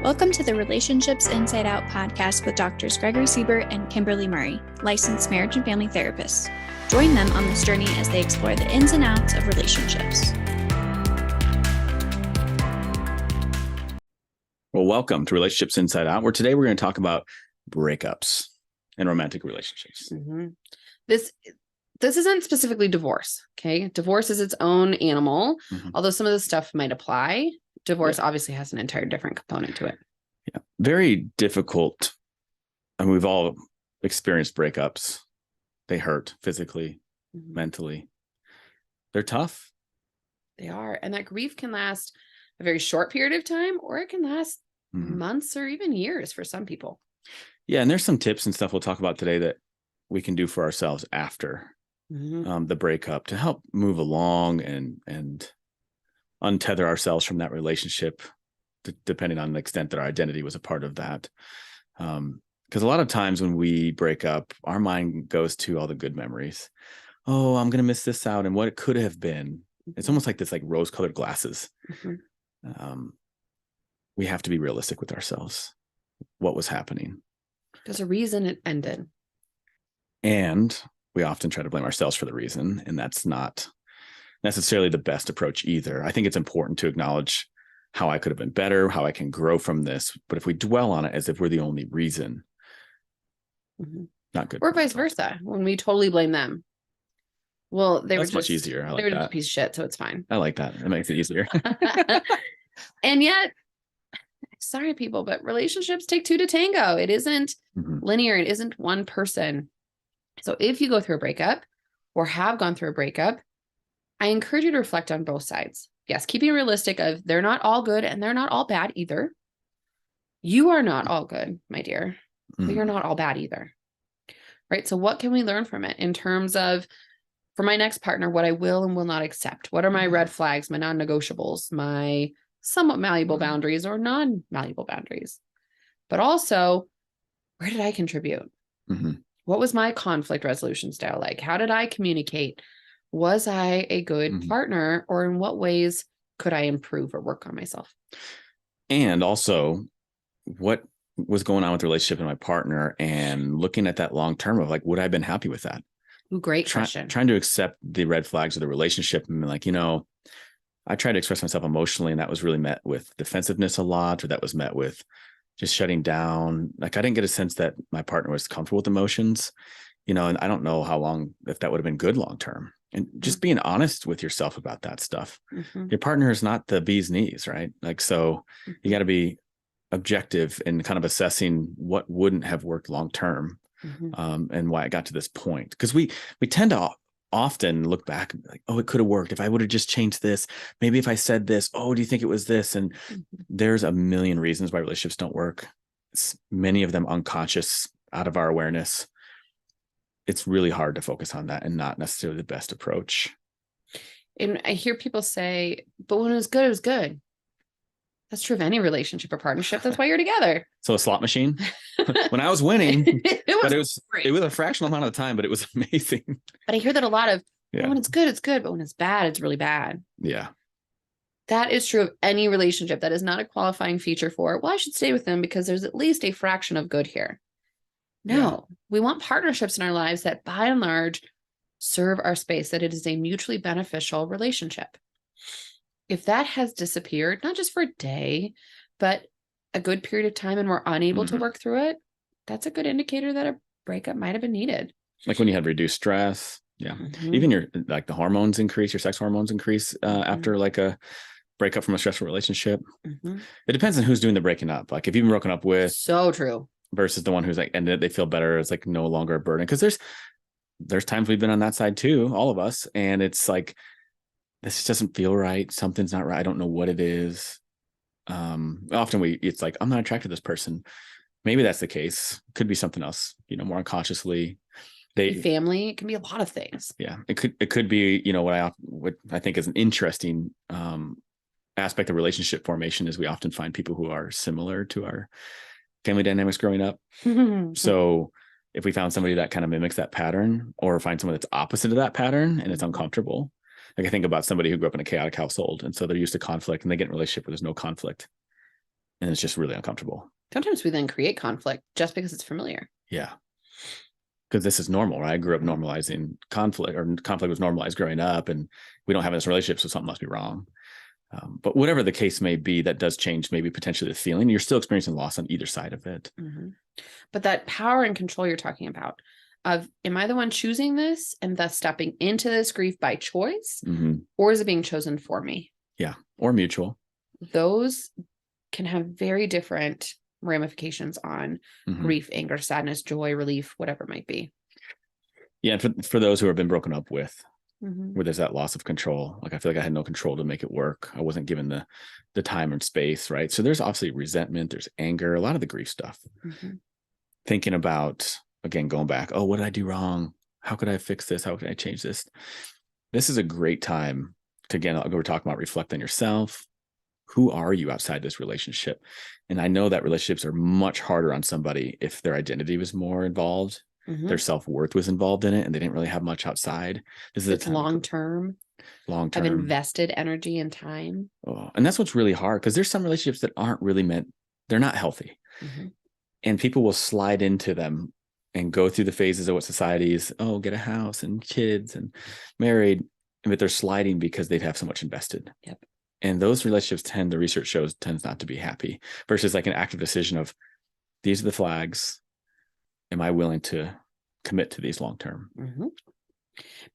Welcome to the Relationships Inside Out podcast with Doctors Gregory Siebert and Kimberly Murray, licensed marriage and family therapists. Join them on this journey as they explore the ins and outs of relationships. Well, welcome to Relationships Inside Out, where today we're going to talk about breakups and romantic relationships. Mm-hmm. This isn't specifically divorce, okay? Divorce is its own animal, although some of the stuff might apply. Divorce obviously has an entire different component to it. Yeah, very difficult. And we've all experienced breakups. They hurt physically, mentally. They're tough. They are. And that grief can last a very short period of time, or it can last months or even years for some people. Yeah. And there's some tips and stuff we'll talk about today that we can do for ourselves after the breakup to help move along and untether ourselves from that relationship, depending on the extent that our identity was a part of that. Because a lot of times when we break up, our mind goes to all the good memories. Oh, I'm going to miss this out and what it could have been. It's almost like this like rose-colored glasses. We have to be realistic with ourselves. What was happening? There's a reason it ended. And we often try to blame ourselves for the reason, and that's not necessarily the best approach either. I think it's important to acknowledge how I could have been better, how I can grow from this. But if we dwell on it as if we're the only reason, not good. Or vice versa, when we totally blame them. Well, they That's were much easier. I like they were that. just a piece of shit, so it's fine. I like that. It makes it easier. And yet, sorry, people, but relationships take two to tango. It isn't linear. It isn't one person. So if you go through a breakup or have gone through a breakup, I encourage you to reflect on both sides. Yes, keeping realistic of they're not all good and they're not all bad either. You are not all good, my dear, but you're not all bad either. Right? So what can we learn from it in terms of, for my next partner, what I will and will not accept? What are my red flags, my non-negotiables, my somewhat malleable boundaries or non-malleable boundaries? But also, where did I contribute? What was my conflict resolution style like? How did I communicate? Was I a good partner, or in what ways could I improve or work on myself? And also, what was going on with the relationship and my partner, and looking at that long term of like, would I have been happy with that? Ooh, great question. Trying to accept the red flags of the relationship and be like, I tried to express myself emotionally, and that was really met with defensiveness a lot, or that was met with just shutting down. Like I didn't get a sense that my partner was comfortable with emotions, and I don't know how long, if that would have been good long term. And just being honest with yourself about that stuff. Your partner is not the bee's knees, right? Like, so you got to be objective in kind of assessing what wouldn't have worked long term, and why it got to this point. Because we tend to often look back and be like, oh, it could have worked if I would have just changed this. Maybe if I said this, oh, do you think it was this? And there's a million reasons why relationships don't work. It's many of them unconscious, out of our awareness. It's really hard to focus on that and not necessarily the best approach. And I hear people say, but when it was good, it was good. That's true of any relationship or partnership. That's why you're together. So a slot machine, when I was winning, it was great. It was a fractional amount of time, but it was amazing. But I hear that a lot of, when it's good, it's good. But when it's bad, it's really bad. Yeah. That is true of any relationship. That is not a qualifying feature for, well, I should stay with them because there's at least a fraction of good here. No, we want partnerships in our lives that by and large serve our space, that it is a mutually beneficial relationship. If that has disappeared, not just for a day, but a good period of time, and we're unable to work through it, that's a good indicator that a breakup might have been needed. Like when you had reduced stress. Yeah. Even your, like the hormones increase, your sex hormones increase after like a breakup from a stressful relationship. It depends on who's doing the breaking up. Like if you've been broken up with. So true. Versus the one who's like, and they feel better. It's like no longer a burden. Because there's times we've been on that side too, all of us. And it's like, this doesn't feel right. Something's not right. I don't know what it is. Often it's like, I'm not attracted to this person. Maybe that's the case. Could be something else, more unconsciously. Family, it can be a lot of things. Yeah. It could be, what I think is an interesting aspect of relationship formation is we often find people who are similar to our family dynamics growing up. So if we found somebody that kind of mimics that pattern, or find someone that's opposite of that pattern and it's uncomfortable. Like I think about somebody who grew up in a chaotic household, and so they're used to conflict, and they get in a relationship where there's no conflict. And it's just really uncomfortable. Sometimes we then create conflict just because it's familiar. Yeah. Because this is normal, right? I grew up normalizing conflict, or conflict was normalized growing up, and we don't have this relationship, so something must be wrong. But whatever the case may be, that does change maybe potentially the feeling. You're still experiencing loss on either side of it. Mm-hmm. But that power and control you're talking about of, am I the one choosing this and thus stepping into this grief by choice, or is it being chosen for me? Yeah. Or mutual. Those can have very different ramifications on grief, anger, sadness, joy, relief, whatever it might be. Yeah. And for those who have been broken up with, where there's that loss of control, like I feel like I had no control to make it work. I wasn't given the time and space, right? So there's obviously resentment, there's anger, a lot of the grief stuff. Thinking about, again, going back, oh, what did I do wrong? How could I fix this? How can I change this? This is a great time to, again, we're talking about reflect on yourself. Who are you outside this relationship? And I know that relationships are much harder on somebody if their identity was more involved, their self-worth was involved in it, and they didn't really have much outside. This is long-term. I've invested energy and time. Oh, and that's what's really hard, because there's some relationships that aren't really meant, they're not healthy. And people will slide into them and go through the phases of what society is, oh, get a house and kids and married, but they're sliding because they have so much invested. Yep. And those relationships the research shows, tends not to be happy, versus like an active decision of, these are the flags. Am I willing to commit to these long-term?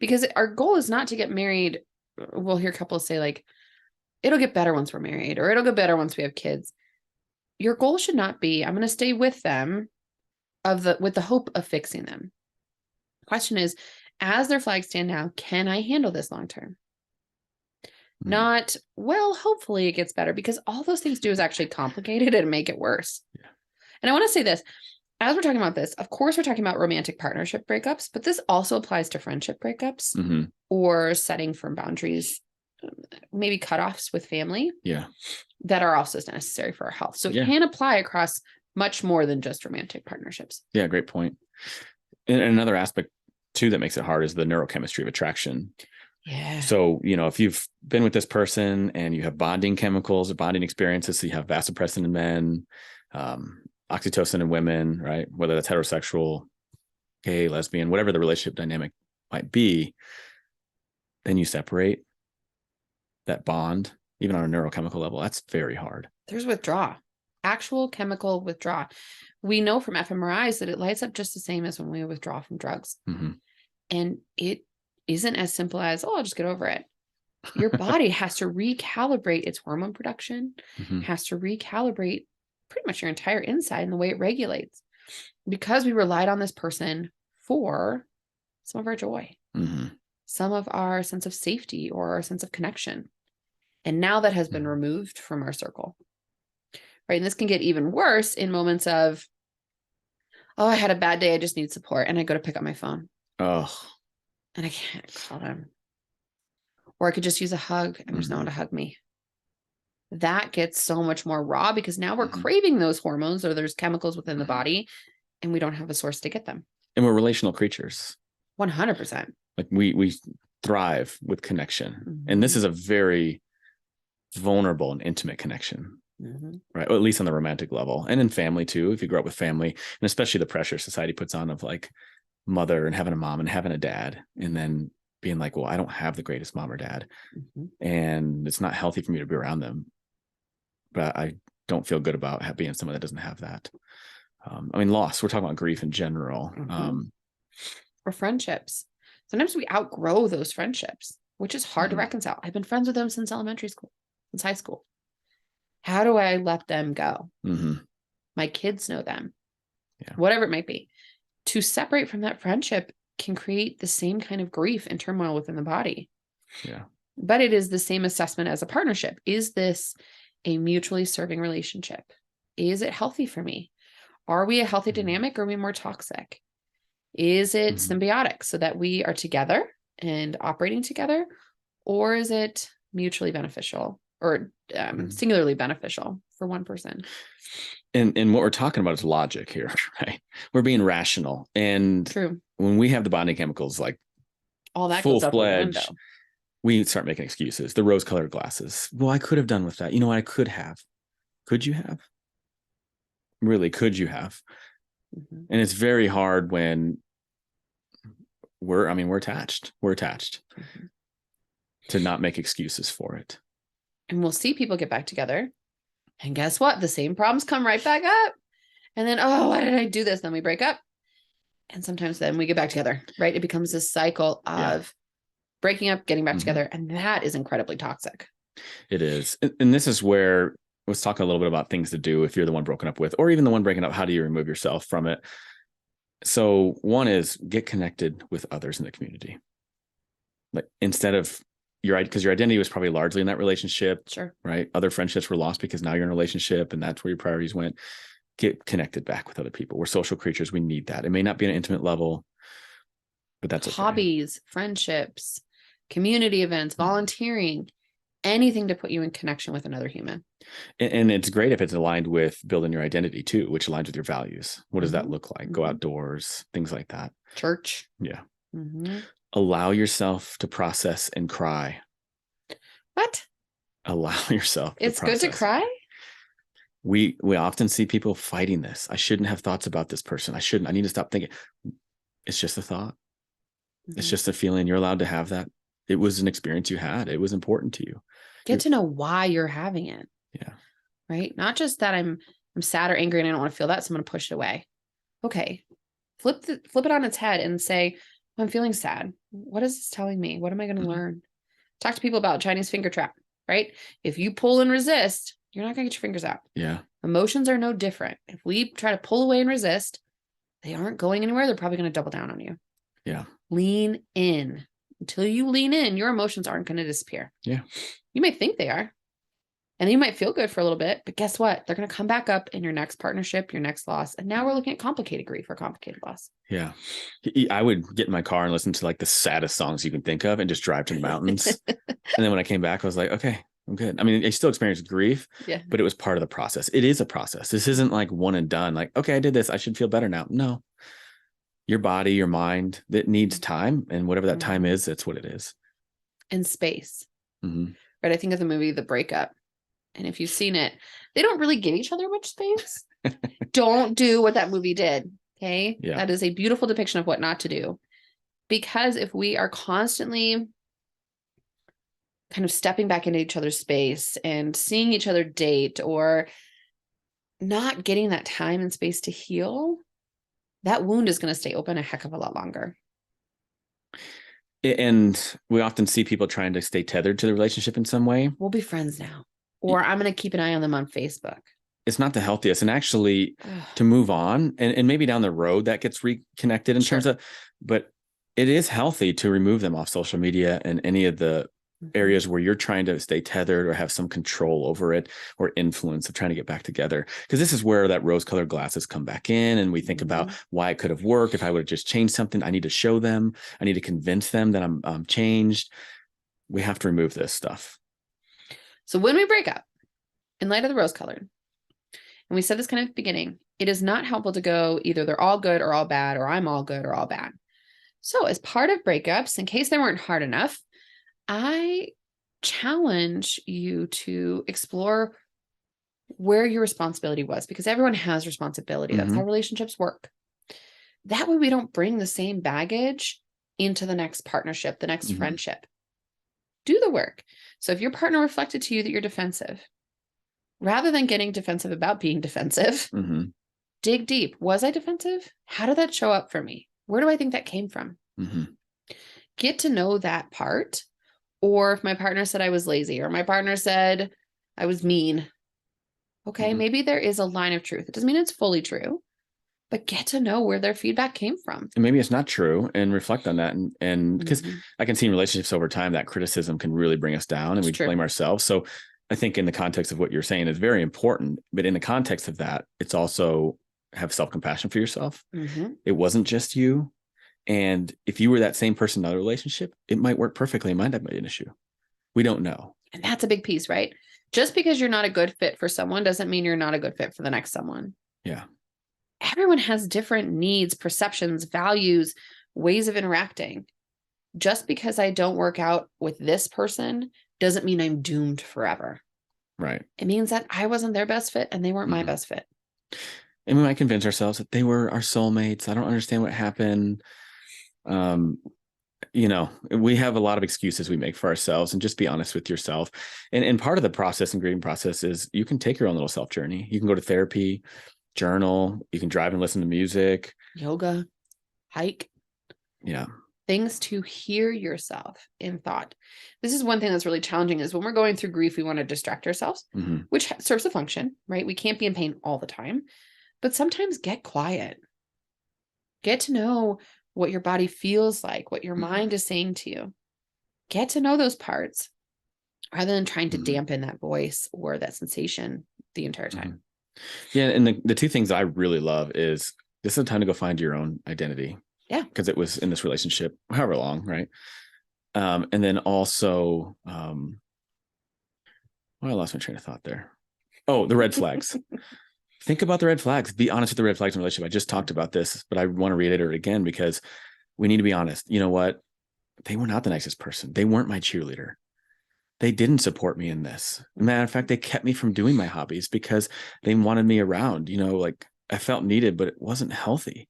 Because our goal is not to get married. We'll hear couples say like, it'll get better once we're married, or it'll get better once we have kids. Your goal should not be, I'm going to stay with them with the hope of fixing them. The question is, as their flags stand now, can I handle this long-term? Not, well, hopefully it gets better, because all those things do is actually complicate it and make it worse. Yeah. And I want to say this, as we're talking about this, of course, we're talking about romantic partnership breakups, but this also applies to friendship breakups or setting firm boundaries, maybe cutoffs with family that are also necessary for our health. So it can apply across much more than just romantic partnerships. Yeah, great point. And another aspect too that makes it hard is the neurochemistry of attraction. Yeah. So, if you've been with this person and you have bonding chemicals or bonding experiences, so you have vasopressin in men, oxytocin in women, right? Whether that's heterosexual, gay, lesbian, whatever the relationship dynamic might be, then you separate that bond, even on a neurochemical level. That's very hard. There's withdrawal, actual chemical withdrawal. We know from fMRIs that it lights up just the same as when we withdraw from drugs. And it isn't as simple as, oh, I'll just get over it. Your body has to recalibrate its hormone production, has to recalibrate pretty much your entire inside and the way it regulates, because we relied on this person for some of our joy, some of our sense of safety or our sense of connection. And now that has been removed from our circle, right? And this can get even worse in moments of, oh, I had a bad day, I just need support. And I go to pick up my phone. And I can't call them. Or I could just use a hug and there's no one to hug me. That gets so much more raw, because now we're craving those hormones, or there's chemicals within the body, and we don't have a source to get them. And we're relational creatures. 100%. Like we thrive with connection. And this is a very vulnerable and intimate connection, right? Well, at least on the romantic level, and in family too, if you grow up with family, and especially the pressure society puts on of like mother and having a mom and having a dad, and then being like, well, I don't have the greatest mom or dad, and it's not healthy for me to be around them, but I don't feel good about being someone that doesn't have that. I mean, loss, we're talking about grief in general. Or friendships. Sometimes we outgrow those friendships, which is hard to reconcile. I've been friends with them since elementary school, since high school. How do I let them go? My kids know them, whatever it might be. To separate from that friendship can create the same kind of grief and turmoil within the body. But it is the same assessment as a partnership. Is this a mutually serving relationship? Is it healthy for me? Are we a healthy dynamic, or are we more toxic? Is it symbiotic so that we are together and operating together? Or is it mutually beneficial or singularly beneficial for one person? And what we're talking about is logic here, right? We're being rational. And when we have the bonding chemicals, like all that full-fledged, we start making excuses. The rose-colored glasses. Well, I could have done with that. You know what? I could have. Could you have? really could you have? Mm-hmm. And it's very hard when we're attached. We're attached Mm-hmm. to not make excuses for it. And we'll see people get back together. And guess what? The same problems come right back up. And then, oh, why did I do this? Then we break up. And sometimes then we get back together, right? It becomes this cycle of breaking up, getting back together. And that is incredibly toxic. It is. And this is where I was talking a little bit about things to do if you're the one broken up with, or even the one breaking up. How do you remove yourself from it? So one is get connected with others in the community. Like instead of because your identity was probably largely in that relationship. Sure. Right. Other friendships were lost because now you're in a relationship and that's where your priorities went. Get connected back with other people. We're social creatures. We need that. It may not be an intimate level, but that's okay. Hobbies, friendships, community events, volunteering, anything to put you in connection with another human. And it's great if it's aligned with building your identity too, which aligns with your values. What does that look like? Go outdoors, things like that. Church. Yeah. Mm-hmm. Allow yourself to process and cry. What? Allow yourself. It's good to cry? We often see people fighting this. I shouldn't have thoughts about this person. I need to stop thinking. It's just a thought. It's just a feeling. You're allowed to have that. It was an experience you had. It was important to you. Get to know why you're having it. Yeah. Right. Not just that I'm sad or angry and I don't want to feel that, so I'm going to push it away. Okay. Flip it on its head and say, I'm feeling sad. What is this telling me? What am I going to learn? Talk to people about Chinese finger trap, right? If you pull and resist, you're not going to get your fingers out. Yeah. Emotions are no different. If we try to pull away and resist, they aren't going anywhere. They're probably going to double down on you. Yeah. Lean in. Until you lean in, your emotions aren't going to disappear. Yeah. You might think they are. And you might feel good for a little bit, but guess what? They're going to come back up in your next partnership, your next loss. And now we're looking at complicated grief or complicated loss. Yeah. I would get in my car and listen to like the saddest songs you can think of and just drive to the mountains. And then when I came back, I was like, okay, I'm good. I mean, I still experienced grief, but it was part of the process. It is a process. This isn't like one and done. Like, okay, I did this. I should feel better now. No, your body, your mind, that needs time. And whatever that time is, that's what it is. And space. Right. I think of the movie, The Breakup. And if you've seen it, they don't really give each other much space. Don't do what that movie did. Okay. Yeah. That is a beautiful depiction of what not to do. Because if we are constantly kind of stepping back into each other's space and seeing each other date or not getting that time and space to heal, that wound is going to stay open a heck of a lot longer. And we often see people trying to stay tethered to the relationship in some way. We'll be friends now. Or I'm going to keep an eye on them on Facebook. It's not the healthiest. And actually to move on and maybe down the road that gets reconnected in terms of, but it is healthy to remove them off social media and any of the areas where you're trying to stay tethered or have some control over it or influence of trying to get back together. Because this is where that rose-colored glasses come back in and we think about why it could have worked. If I would have just changed something, I need to show them. I need to convince them that I'm changed. We have to remove this stuff. So when we break up, in light of the rose-colored, and we said this kind of at the beginning, it is not helpful to go either they're all good or all bad, or I'm all good or all bad. So as part of breakups, in case they weren't hard enough, I challenge you to explore where your responsibility was, because everyone has responsibility. That's how relationships work. That way we don't bring the same baggage into the next partnership, the next friendship. Do the work. So if your partner reflected to you that you're defensive, rather than getting defensive about being defensive, dig deep. Was I defensive? How did that show up for me? Where do I think that came from? Get to know that part. Or if my partner said I was lazy, or my partner said I was mean, okay, maybe there is a line of truth. It doesn't mean it's fully true, but get to know where their feedback came from. And maybe it's not true, and reflect on that. And because I can see in relationships over time that criticism can really bring us down and we blame ourselves. So I think in the context of what you're saying is very important, but in the context of that, it's also have self-compassion for yourself. It wasn't just you. And if you were that same person in another relationship, it might work perfectly. It might not be an issue. We don't know. And that's a big piece, right? Just because you're not a good fit for someone doesn't mean you're not a good fit for the next someone. Yeah. Everyone has different needs, perceptions, values, ways of interacting. Just because I don't work out with this person doesn't mean I'm doomed forever. Right. It means that I wasn't their best fit and they weren't my best fit. And we might convince ourselves that they were our soulmates. I don't understand what happened. We have a lot of excuses we make for ourselves, and just be honest with yourself. And part of the process and grieving process is you can take your own little self journey. You can go to therapy, journal, you can drive and listen to music, yoga, hike. Yeah. Things to hear yourself in thought. This is one thing that's really challenging is when we're going through grief, we want to distract ourselves, which serves a function, right? We can't be in pain all the time, but sometimes get quiet. Get to know what your body feels like, what your mind is saying to you. Get to know those parts rather than trying to dampen that voice or that sensation the entire time. Yeah. And the two things I really love is this is a time to go find your own identity. Yeah. Because it was in this relationship, however long, right? And then also, I lost my train of thought there. Oh, the red flags. Think about the red flags. Be honest with the red flags in a relationship. I just talked about this, but I want to reiterate it again because we need to be honest. You know what? They were not the nicest person. They weren't my cheerleader. They didn't support me in this. Matter of fact, they kept me from doing my hobbies because they wanted me around. Like I felt needed, but it wasn't healthy.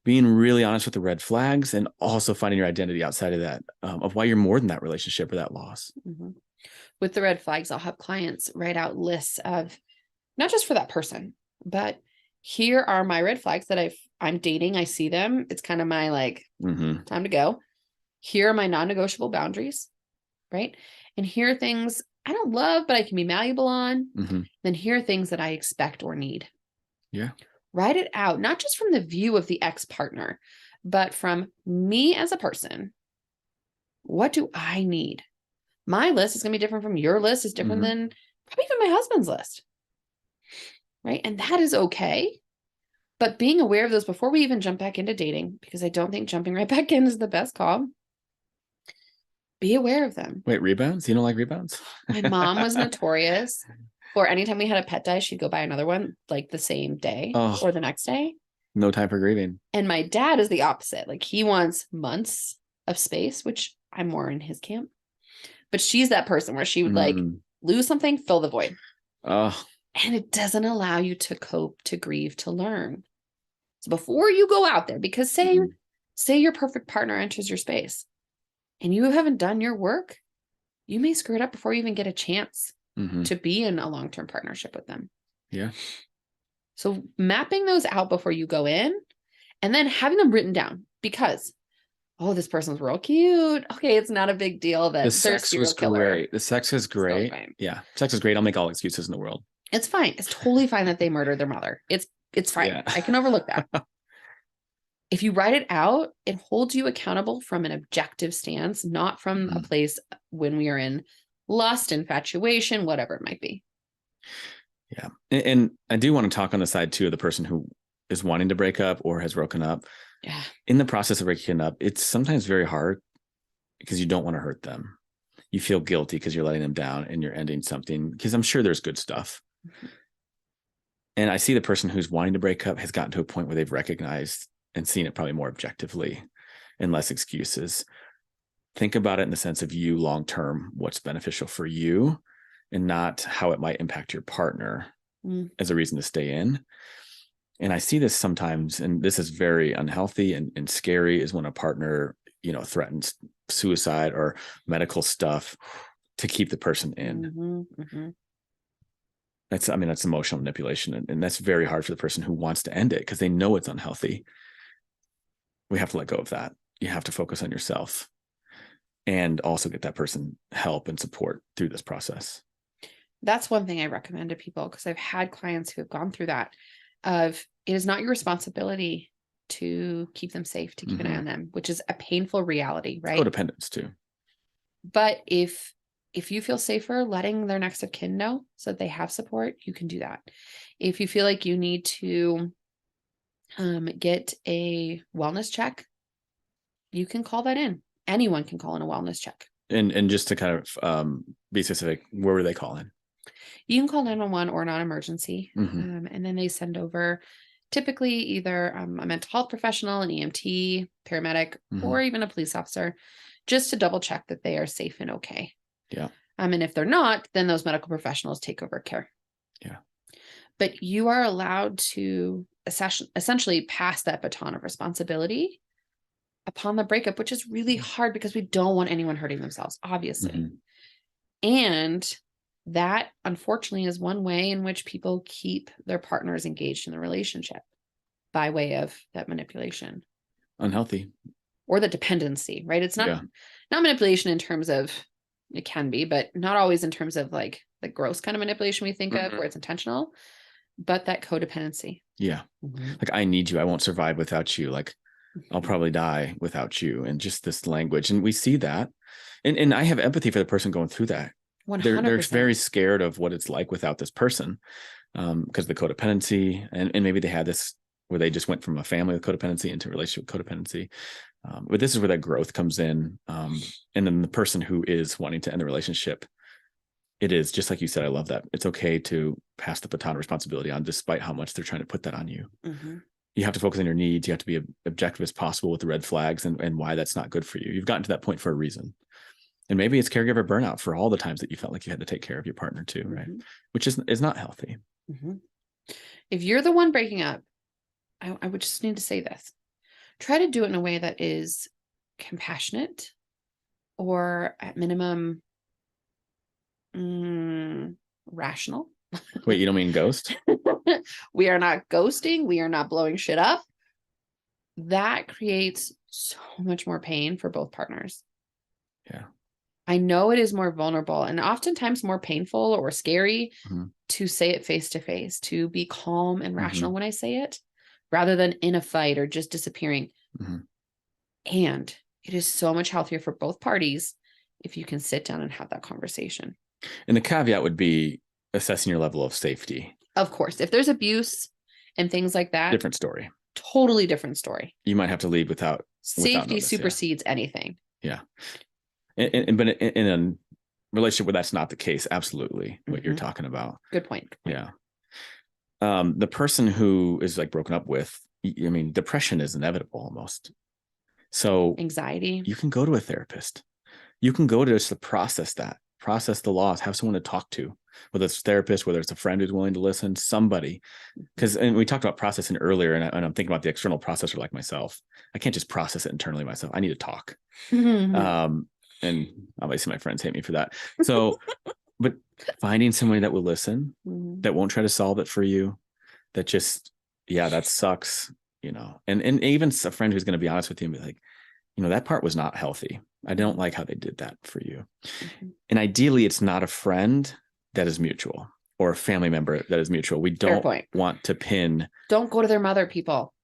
Being really honest with the red flags and also finding your identity outside of that, of why you're more than that relationship or that loss. With the red flags, I'll have clients write out lists of not just for that person, but here are my red flags that I'm dating. I see them. It's kind of my time to go. Here are my non-negotiable boundaries, right? And here are things I don't love, but I can be malleable on. Then here are things that I expect or need. Yeah. Write it out, not just from the view of the ex-partner, but from me as a person. What do I need? My list is going to be different from your list. Is different than probably even my husband's list. Right. And that is okay. But being aware of those before we even jump back into dating, because I don't think jumping right back in is the best call. Be aware of them. Wait, rebounds? You don't like rebounds? My mom was notorious. Or anytime we had a pet die, she'd go buy another one like the same day or the next day. No time for grieving. And my dad is the opposite. Like he wants months of space, which I'm more in his camp. But she's that person where she would lose something, fill the void. And it doesn't allow you to cope, to grieve, to learn. So before you go out there, because say your perfect partner enters your space and you haven't done your work, you may screw it up before you even get a chance to be in a long-term partnership with them. Yeah. So mapping those out before you go in and then having them written down because, this person's real cute. Okay. It's not a big deal that the sex was great. The sex is great. Yeah. Sex is great. I'll make all excuses in the world. It's fine. It's totally fine that they murdered their mother. It's fine. Yeah. I can overlook that. If you write it out, it holds you accountable from an objective stance, not from a place when we are in lust, infatuation, whatever it might be. Yeah. And I do want to talk on the side too of the person who is wanting to break up or has broken up. Yeah. In the process of breaking up, it's sometimes very hard because you don't want to hurt them. You feel guilty because you're letting them down and you're ending something because I'm sure there's good stuff. And I see the person who's wanting to break up has gotten to a point where they've recognized and seen it probably more objectively and less excuses. Think about it in the sense of you long-term, what's beneficial for you and not how it might impact your partner as a reason to stay in. And I see this sometimes, and this is very unhealthy and scary, is when a partner, threatens suicide or medical stuff to keep the person in. That's emotional manipulation. And that's very hard for the person who wants to end it because they know it's unhealthy. We have to let go of that. You have to focus on yourself and also get that person help and support through this process. That's one thing I recommend to people because I've had clients who have gone through that of it is not your responsibility to keep them safe, to keep an eye on them, which is a painful reality, right? Codependence too. But if you feel safer letting their next of kin know so that they have support, you can do that. If you feel like you need to get a wellness check, you can call that in. Anyone can call in a wellness check. And just to kind of be specific, where were they calling? You can call 911 or non-emergency. And then they send over typically either a mental health professional, an EMT, paramedic, or even a police officer, just to double check that they are safe and okay. Yeah. And if they're not, then those medical professionals take over care. Yeah. but you are allowed to essentially pass that baton of responsibility upon the breakup, which is really hard because we don't want anyone hurting themselves, obviously. Mm-hmm. And that, unfortunately, is one way in which people keep their partners engaged in the relationship, by way of that manipulation. Unhealthy. Or the dependency, right? It's not manipulation in terms of, it can be, but not always in terms of like the gross kind of manipulation we think of where it's intentional, but that codependency. Yeah. Like, I need you. I won't survive without you. Like, I'll probably die without you. And just this language. And we see that. And I have empathy for the person going through that. 100%. They're very scared of what it's like without this person, because of the codependency. And maybe they had this where they just went from a family with codependency into a relationship with codependency. But this is where that growth comes in. And then the person who is wanting to end the relationship, it is just like you said. I love that. It's okay to pass the baton of responsibility on, despite how much they're trying to put that on you. Mm-hmm. You have to focus on your needs. You have to be objective as possible with the red flags and why that's not good for you. You've gotten to that point for a reason. And maybe it's caregiver burnout for all the times that you felt like you had to take care of your partner too, right? Which is not healthy. Mm-hmm. If you're the one breaking up, I would just need to say this. Try to do it in a way that is compassionate, or at minimum, rational. Wait, you don't mean ghost? We are not ghosting. We are not blowing shit up. That creates so much more pain for both partners. Yeah. I know it is more vulnerable and oftentimes more painful or scary to say it face to face, to be calm and rational when I say it, rather than in a fight or just disappearing. And it is so much healthier for both parties if you can sit down and have that conversation. And the caveat would be assessing your level of safety. Of course, if there's abuse and things like that, different story. Totally different story. You might have to leave without safety supersedes anything. Yeah. But in a relationship where that's not the case, absolutely what you're talking about. Good point. Yeah. The person who is like broken up with, I mean, depression is inevitable almost. So anxiety. You can go to a therapist. You can go to just to process the loss, have someone to talk to, whether it's a therapist, whether it's a friend who's willing to listen, somebody. And we talked about processing earlier, and I'm thinking about the external processor like myself. I can't just process it internally myself. I need to talk. And obviously my friends hate me for that. So, but finding somebody that will listen, that won't try to solve it for you, that just, that sucks, and even a friend who's going to be honest with you and be like, that part was not healthy. I don't like how they did that for you. And ideally it's not a friend that is mutual or a family member that is mutual. We don't want to pin. Don't go to their mother, people.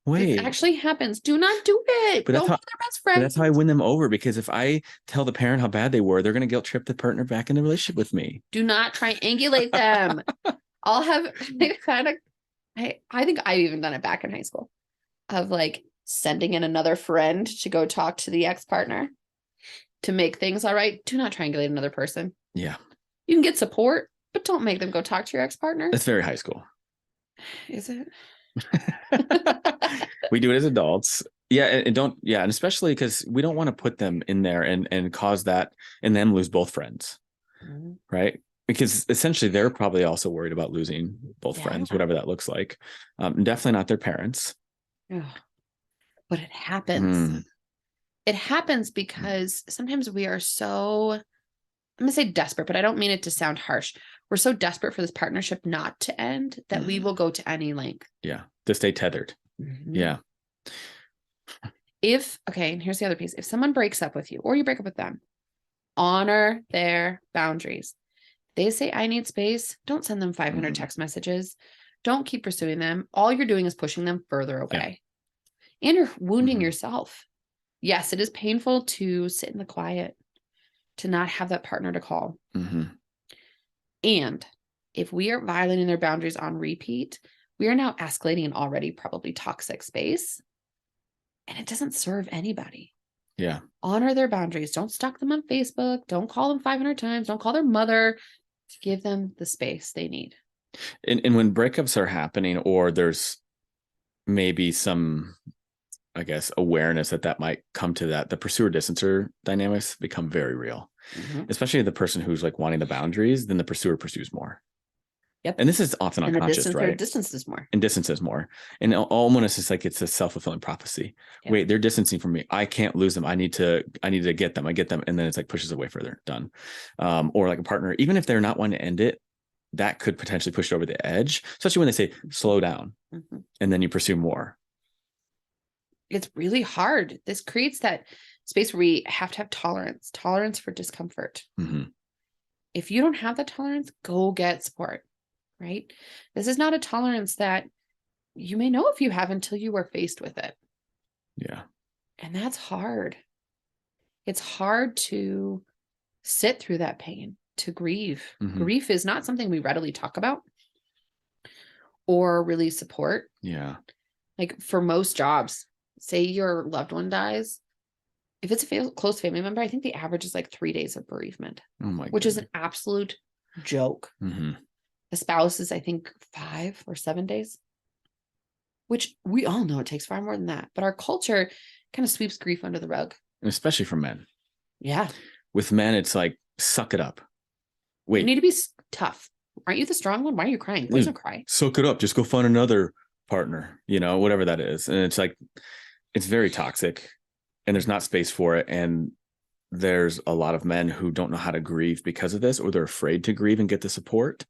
Wait, it actually happens. Do not do it. But don't go to their best friend. That's how I win them over, because if I tell the parent how bad they were, they're going to guilt trip the partner back in the relationship with me. Do not triangulate them. I'll have I think I've even done it back in high school, of like sending in another friend to go talk to the ex-partner to make things all right. Do not triangulate another person. Yeah. You can get support, but don't make them go talk to your ex-partner. That's very high school. Is it? We do it as adults. And especially because we don't want to put them in there and cause that and them lose both friends. Right? Because essentially they're probably also worried about losing both friends, whatever that looks like. Definitely not their parents. But it happens. It happens because sometimes we are so, I'm going to say desperate, but I don't mean it to sound harsh. We're so desperate for this partnership not to end that we will go to any length. Yeah. To stay tethered. Yeah. And here's the other piece. If someone breaks up with you or you break up with them, honor their boundaries. They say, I need space. Don't send them 500 text messages. Don't keep pursuing them. All you're doing is pushing them further away. And you're wounding yourself. Yes, it is painful to sit in the quiet, to not have that partner to call. And if we are violating their boundaries on repeat, we are now escalating an already probably toxic space. And it doesn't serve anybody. Yeah. Honor their boundaries. Don't stalk them on Facebook. Don't call them 500 times. Don't call their mother. Give them the space they need. And when breakups are happening, or there's maybe some, I guess, awareness that might come to that, the pursuer distancer dynamics become very real. Especially the person who's like wanting the boundaries, then the pursuer pursues more. Yep. And this is often And the unconscious, right? distance is more. And distance is more. And almost it's like it's a self-fulfilling prophecy. Yep. Wait, they're distancing from me. I can't lose them. I need to get them. I get them. And then it's like pushes away further. Done. Or like a partner, even if they're not wanting to end it, that could potentially push it over the edge, especially when they say slow down and then you pursue more. It's really hard. This creates that space where we have to have tolerance for discomfort. If you don't have the tolerance, go get support, right? This is not a tolerance that you may know if you have until you are faced with it. Yeah. And that's hard. It's hard to sit through that pain, to grieve. Grief is not something we readily talk about or really support. Yeah. Like for most jobs, say your loved one dies, if it's a close family member, I think the average is like 3 days of bereavement, which is an absolute joke. A spouse is, I think, 5 or 7 days, which we all know it takes far more than that. But our culture kind of sweeps grief under the rug. And especially for men. Yeah. With men, it's like, suck it up. Wait. You need to be tough. Aren't you the strong one? Why are you crying? Please don't cry. Suck it up. Just go find another partner, whatever that is. And it's like, it's very toxic and there's not space for it. And there's a lot of men who don't know how to grieve because of this, or they're afraid to grieve and get the support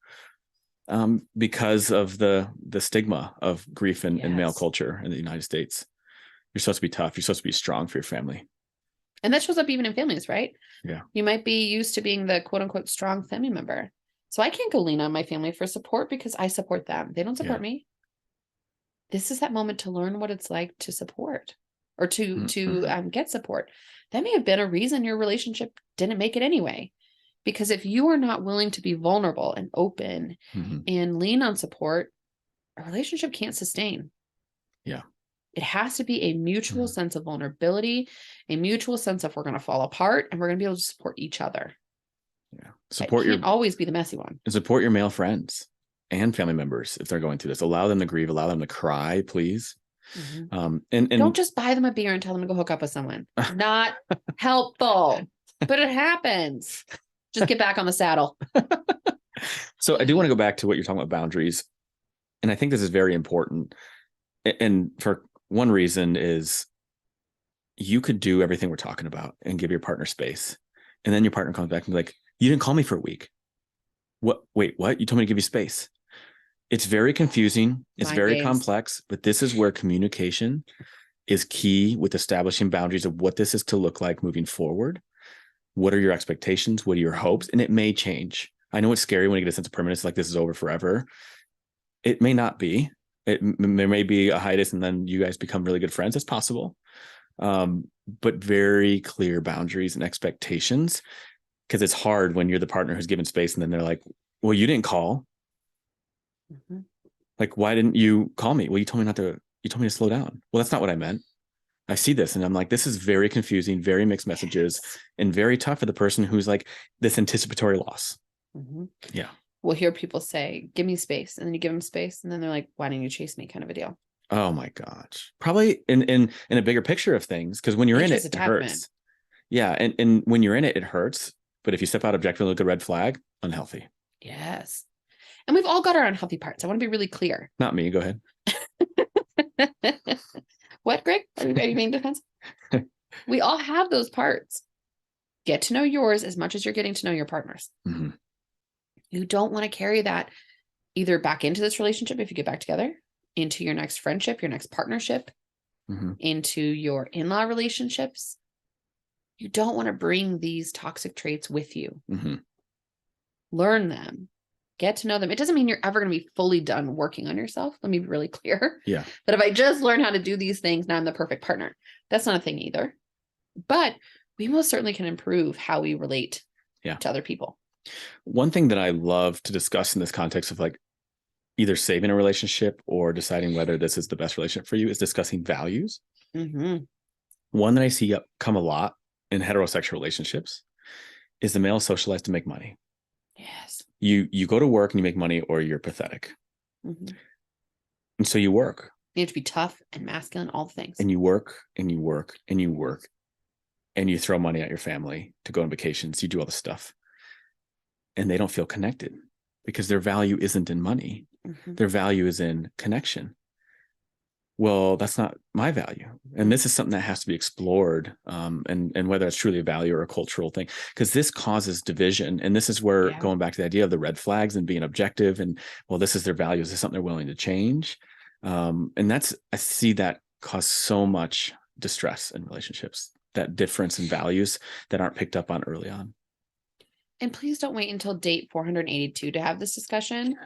because of the stigma of grief in male culture in the United States. You're supposed to be tough. You're supposed to be strong for your family. And that shows up even in families, right? Yeah. You might be used to being the quote unquote strong family member. So I can't go lean on my family for support because I support them. They don't support me. This is that moment to learn what it's like to support or to get support. That may have been a reason your relationship didn't make it anyway. Because if you are not willing to be vulnerable and open and lean on support, a relationship can't sustain. Yeah. It has to be a mutual sense of vulnerability, a mutual sense of we're going to fall apart and we're going to be able to support each other. Yeah. It can't always be the messy one. And support your male friends and family members if they're going through this. Allow them to grieve, allow them to cry, please. And don't just buy them a beer and tell them to go hook up with someone. Not helpful, but it happens. Just get back on the saddle. So I do want to go back to what you're talking about, boundaries. And I think this is very important. And for one reason is you could do everything we're talking about and give your partner space. And then your partner comes back and be like, you didn't call me for a week. What? Wait, what? You told me to give you space. It's very confusing. It's very complex, but this is where communication is key with establishing boundaries of what this is to look like moving forward. What are your expectations? What are your hopes? And it may change. I know it's scary when you get a sense of permanence, like this is over forever. It may not be. There may be a hiatus and then you guys become really good friends. It's possible. But very clear boundaries and expectations, because it's hard when you're the partner who's given space and then they're like, well, you didn't call. Like, why didn't you call me? Well, you told me to slow down. Well, that's not what I meant. I see this and I'm like, this is very confusing, very mixed messages and very tough for the person who's like this anticipatory loss. Yeah. We'll hear people say, give me space. And then you give them space. And then they're like, why didn't you chase me? Kind of a deal. Oh my gosh. Probably in a bigger picture of things. Cause when you're in it, it hurts. Yeah. And when you're in it, it hurts. But if you step out objectively, look at a red flag, unhealthy. Yes. And we've all got our unhealthy parts. I want to be really clear. Not me. Go ahead. What, Greg? Are you being defensive? We all have those parts. Get to know yours as much as you're getting to know your partners. You don't want to carry that either back into this relationship if you get back together, into your next friendship, your next partnership, into your in-law relationships. You don't want to bring these toxic traits with you. Learn them. Get to know them. It doesn't mean you're ever going to be fully done working on yourself. Let me be really clear. Yeah. But if I just learn how to do these things, now I'm the perfect partner. That's not a thing either. But we most certainly can improve how we relate to other people. One thing that I love to discuss in this context of like either saving a relationship or deciding whether this is the best relationship for you is discussing values. One that I see come a lot in heterosexual relationships is the male socialized to make money. Yes. You go to work and you make money or you're pathetic. And so you work. You have to be tough and masculine, all the things. And you work and you work and you work and you throw money at your family to go on vacations. You do all the stuff and they don't feel connected. because their value isn't in money. Mm-hmm. Their value is in connection. Well, that's not my value. And this is something that has to be explored. And whether it's truly a value or a cultural thing, because this causes division. And this is where going back to the idea of the red flags and being objective and, well, this is their values. Is this something they're willing to change? And I see that cause so much distress in relationships, that difference in values that aren't picked up on early on. And please don't wait until date 482 to have this discussion.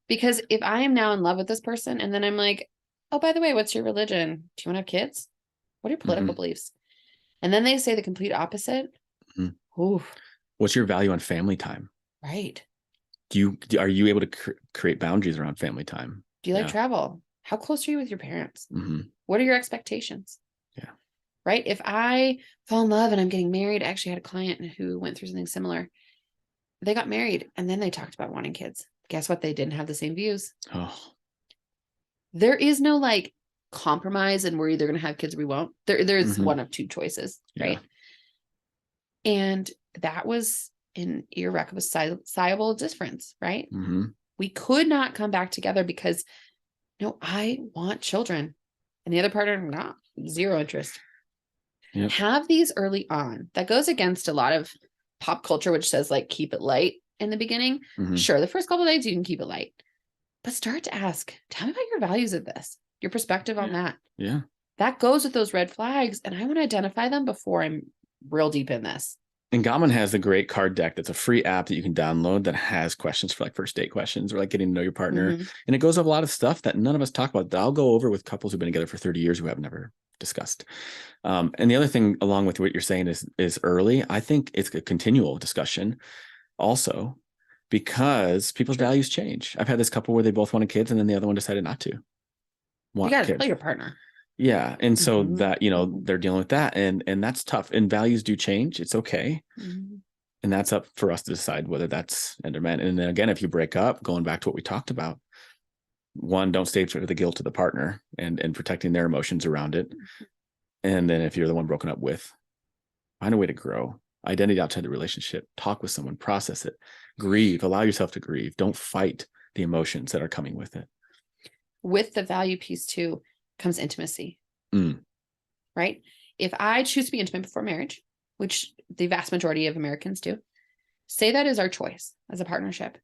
Because if I am now in love with this person and then I'm like, oh, by the way, what's your religion? Do you want to have kids? What are your political beliefs? And then they say the complete opposite. Oof. What's your value on family time? Right. Are you able to create boundaries around family time? Do you like travel? How close are you with your parents? Mm-hmm. What are your expectations? Yeah. Right. If I fall in love and I'm getting married, I actually had a client who went through something similar. They got married and then they talked about wanting kids. Guess what? They didn't have the same views. Oh. There is no like compromise and we're either going to have kids or we won't. There's one of two choices, right? And that was an irreconcilable difference, right? Mm-hmm. We could not come back together because, no, I want children. And the other partner, not zero interest. Yep. Have these early on. That goes against a lot of pop culture, which says like, keep it light in the beginning. Mm-hmm. Sure, the first couple of days you can keep it light. But start to ask, tell me about your values of this, your perspective on that. Yeah. That goes with those red flags. And I want to identify them before I'm real deep in this. And Gottman has the great card deck. That's a free app that you can download that has questions for like first date questions or like getting to know your partner. Mm-hmm. And it goes over a lot of stuff that none of us talk about that I'll go over with couples who've been together for 30 years who have never discussed. And the other thing along with what you're saying is early. I think it's a continual discussion also, because people's values change. I've had this couple where they both wanted kids and then the other one decided not to want you got to kids. play your partner. Yeah. And so that, they're dealing with that and that's tough, and values do change. It's okay. Mm-hmm. And that's up for us to decide whether that's end or meant. And then again, if you break up, going back to what we talked about, one, don't stay for the guilt of the partner and protecting their emotions around it. And then if you're the one broken up with, find a way to grow. Identity outside the relationship, talk with someone, process it, grieve, allow yourself to grieve. Don't fight the emotions that are coming with it. With the value piece too comes intimacy, right? If I choose to be intimate before marriage, which the vast majority of Americans do, say that is our choice as a partnership.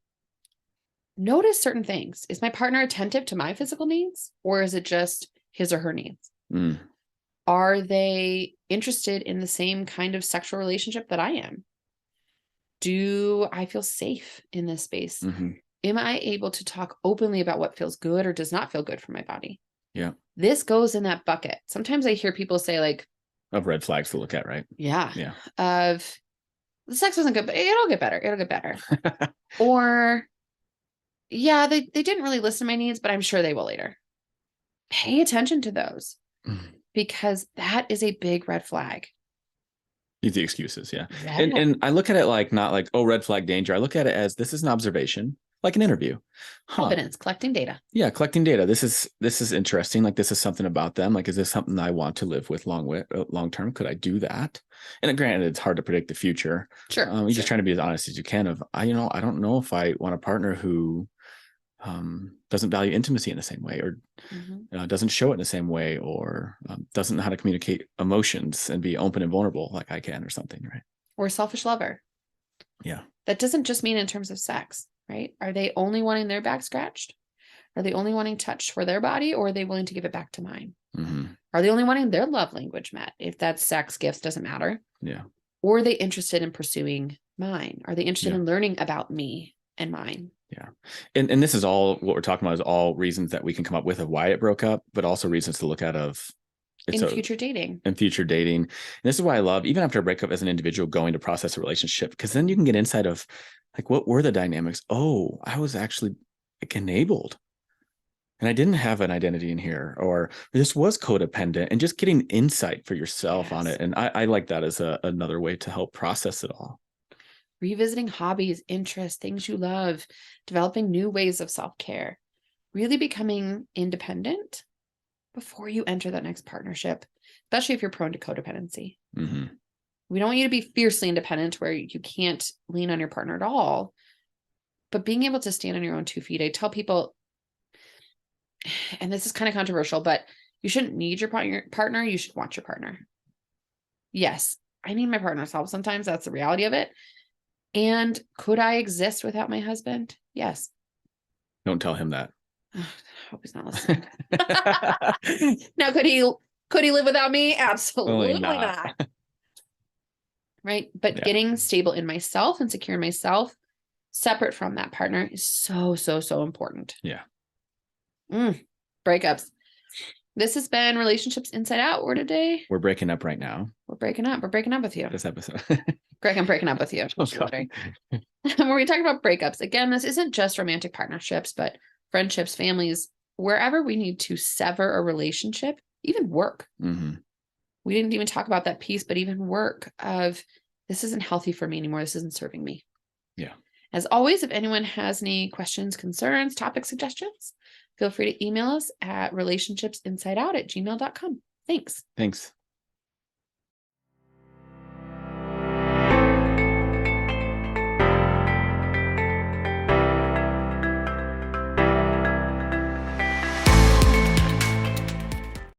Notice certain things. Is my partner attentive to my physical needs, or is it just his or her needs? Are they interested in the same kind of sexual relationship that I am? Do I feel safe in this space? Am I able to talk openly about what feels good or does not feel good for my body? Yeah. This goes in that bucket. Sometimes I hear people say like, of red flags to look at, right? Yeah. Yeah. Of the sex wasn't good, but it'll get better. It'll get better. Or yeah, they didn't really listen to my needs, but I'm sure they will later. Pay attention to those. Because that is a big red flag. The excuses, yeah. And I look at it like not like, oh, red flag danger. I look at it as this is an observation, like an interview. Evidence, collecting data. Yeah, collecting data. This is interesting. Like this is something about them. Like, is this something I want to live with long term? Could I do that? And granted, it's hard to predict the future. Sure. You're just trying to be as honest as you can. I don't know if I want a partner who doesn't value intimacy in the same way, or doesn't show it in the same way, or doesn't know how to communicate emotions and be open and vulnerable like I can, or something, right? Or a selfish lover. Yeah. That doesn't just mean in terms of sex, right? Are they only wanting their back scratched? Are they only wanting touch for their body, or are they willing to give it back to mine? Are they only wanting their love language met? If that's sex, gifts, doesn't matter. Yeah. Or are they interested in pursuing mine? Are they interested in learning about me and mine? Yeah. And this is all what we're talking about is all reasons that we can come up with of why it broke up, but also reasons to look at future dating. In future dating. And this is why I love, even after a breakup as an individual, going to process a relationship, because then you can get insight of like, what were the dynamics? Oh, I was actually like enabled and I didn't have an identity in here, or this was codependent, and just getting insight for yourself on it. And I like that as another way to help process it all. Revisiting hobbies, interests, things you love, developing new ways of self-care, really becoming independent before you enter that next partnership, especially if you're prone to codependency. We don't want you to be fiercely independent where you can't lean on your partner at all, but being able to stand on your own 2 feet. I tell people, and this is kind of controversial, but you shouldn't need your partner. You should want your partner. Yes, I need my partner's help sometimes. That's the reality of it. And could I exist without my husband? Yes. Don't tell him that. I hope he's not listening. Now, could he live without me? Absolutely not. Right. But getting stable in myself and secure in myself, separate from that partner, is so, so, so important. Yeah. Breakups. This has been Relationships Inside Out. We're breaking up right now. We're breaking up. We're breaking up with you. This episode. Greg, I'm breaking up with you. Where we talk about breakups. Again, this isn't just romantic partnerships, but friendships, families, wherever we need to sever a relationship, even work. We didn't even talk about that piece, but even work of, this isn't healthy for me anymore. This isn't serving me. Yeah. As always, if anyone has any questions, concerns, topic suggestions, feel free to email us at relationshipsinsideout@gmail.com. Thanks.